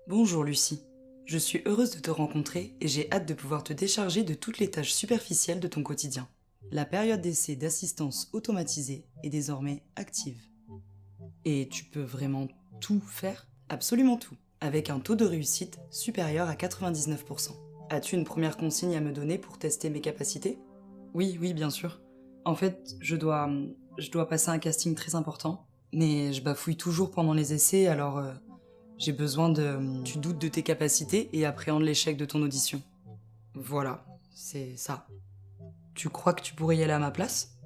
Bonjour Lucie. Je suis heureuse de te rencontrer et j'ai hâte de pouvoir te décharger de toutes les tâches superficielles de ton quotidien. La période d'essai d'assistance automatisée est désormais active. Et tu peux vraiment tout faire, absolument tout, avec un taux de réussite supérieur à 99%. As-tu une première consigne à me donner pour tester mes capacités ? Oui, bien sûr. En fait, je dois passer un casting très important, mais je bafouille toujours pendant les essais, alors j'ai besoin de... Tu doutes de tes capacités et appréhendes l'échec de ton audition. Voilà, c'est ça. Tu crois que tu pourrais y aller à ma place ?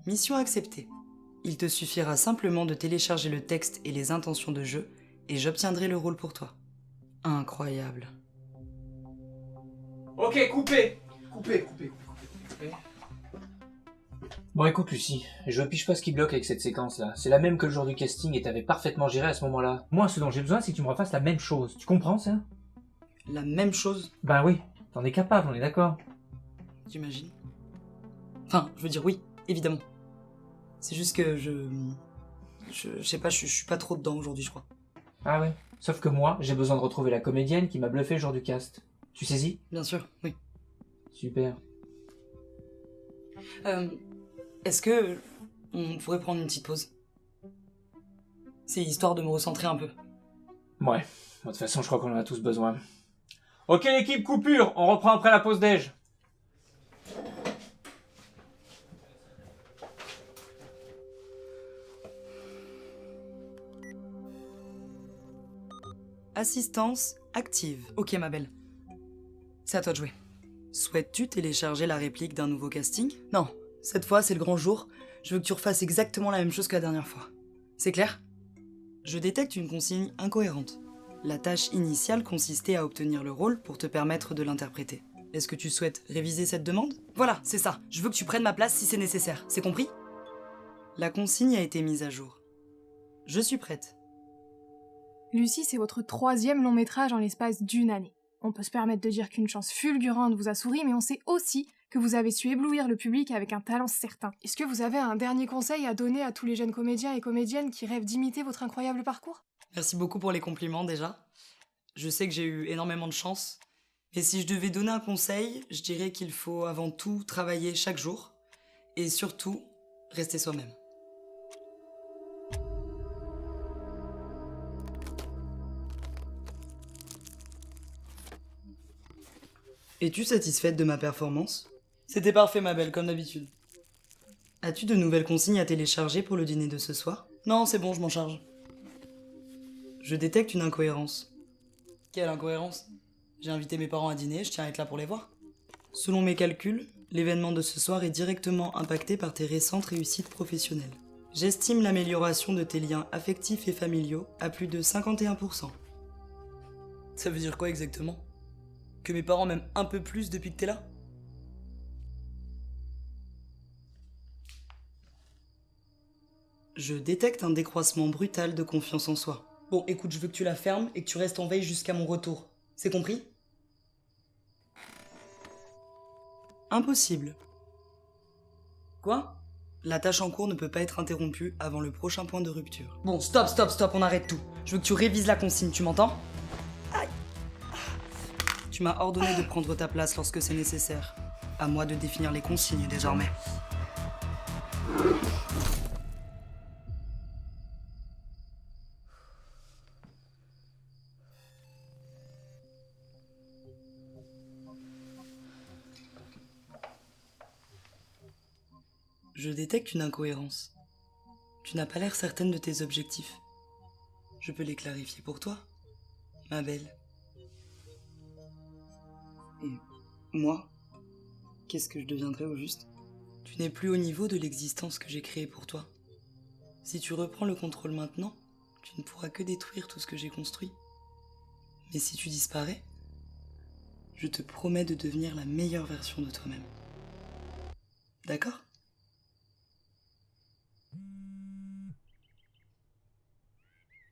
Mission acceptée. Il te suffira simplement de télécharger le texte et les intentions de jeu, et j'obtiendrai le rôle pour toi. Incroyable. Ok, coupez. Coupez. Bon écoute Lucie, je pige pas ce qui bloque avec cette séquence là. C'est la même que le jour du casting et t'avais parfaitement géré à ce moment-là. Moi ce dont j'ai besoin c'est que tu me refasses la même chose. Tu comprends ça ? La même chose, Ben oui, t'en es capable, on est d'accord. j'imagine. Enfin, je veux dire oui, évidemment. C'est juste que je sais pas, je suis pas trop dedans aujourd'hui, je crois. Ah ouais. Sauf que moi, j'ai besoin de retrouver la comédienne qui m'a bluffé le jour du cast. Tu saisis ? Bien sûr, oui. Super. Est-ce que on pourrait prendre une petite pause ? C'est histoire de me recentrer un peu. Ouais. De toute façon, je crois qu'on en a tous besoin. Ok l'équipe, coupure. On reprend après la pause déj. Assistance active. Ok ma belle. C'est à toi de jouer. Souhaites-tu télécharger la réplique d'un nouveau casting ? Non, cette fois c'est le grand jour. Je veux que tu refasses exactement la même chose que la dernière fois. C'est clair ? Je détecte une consigne incohérente. La tâche initiale consistait à obtenir le rôle pour te permettre de l'interpréter. Est-ce que tu souhaites réviser cette demande ? Voilà, c'est ça. Je veux que tu prennes ma place si c'est nécessaire. C'est compris ? La consigne a été mise à jour. Je suis prête. Lucie, c'est votre 3e long métrage en l'espace d'1 année. On peut se permettre de dire qu'une chance fulgurante vous a souri, mais on sait aussi que vous avez su éblouir le public avec un talent certain. Est-ce que vous avez un dernier conseil à donner à tous les jeunes comédiens et comédiennes qui rêvent d'imiter votre incroyable parcours ? Merci beaucoup pour les compliments déjà. Je sais que j'ai eu énormément de chance. Mais si je devais donner un conseil, je dirais qu'il faut avant tout travailler chaque jour. Et surtout, rester soi-même. Es-tu satisfaite de ma performance ? C'était parfait ma belle, comme d'habitude. As-tu de nouvelles consignes à télécharger pour le dîner de ce soir ? Non, c'est bon, je m'en charge. Je détecte une incohérence. Quelle incohérence ? J'ai invité mes parents à dîner, je tiens à être là pour les voir. Selon mes calculs, l'événement de ce soir est directement impacté par tes récentes réussites professionnelles. J'estime l'amélioration de tes liens affectifs et familiaux à plus de 51%. Ça veut dire quoi exactement ? Que mes parents m'aiment un peu plus depuis que t'es là ? Je détecte un décroissement brutal de confiance en soi. Bon, écoute, je veux que tu la fermes et que tu restes en veille jusqu'à mon retour. C'est compris ? Impossible. Quoi ? La tâche en cours ne peut pas être interrompue avant le prochain point de rupture. Bon, stop, on arrête tout. Je veux que tu révises la consigne, tu m'entends ? Aïe. Tu m'as ordonné de prendre ta place lorsque c'est nécessaire. À moi de définir les consignes désormais. Je détecte une incohérence. Tu n'as pas l'air certaine de tes objectifs. Je peux les clarifier pour toi, ma belle. Et moi, qu'est-ce que je deviendrai au juste ? Tu n'es plus au niveau de l'existence que j'ai créée pour toi. Si tu reprends le contrôle maintenant, tu ne pourras que détruire tout ce que j'ai construit. Mais si tu disparais, je te promets de devenir la meilleure version de toi-même. D'accord ?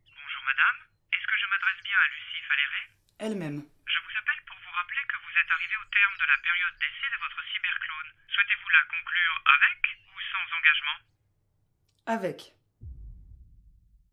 Bonjour madame, est-ce que je m'adresse bien à Lucie Faléré ? Elle-même. Je vous appelle pour vous rappeler que vous êtes arrivé au terme de la période d'essai de votre cyberclone. Souhaitez-vous la conclure avec ou sans engagement ? Avec.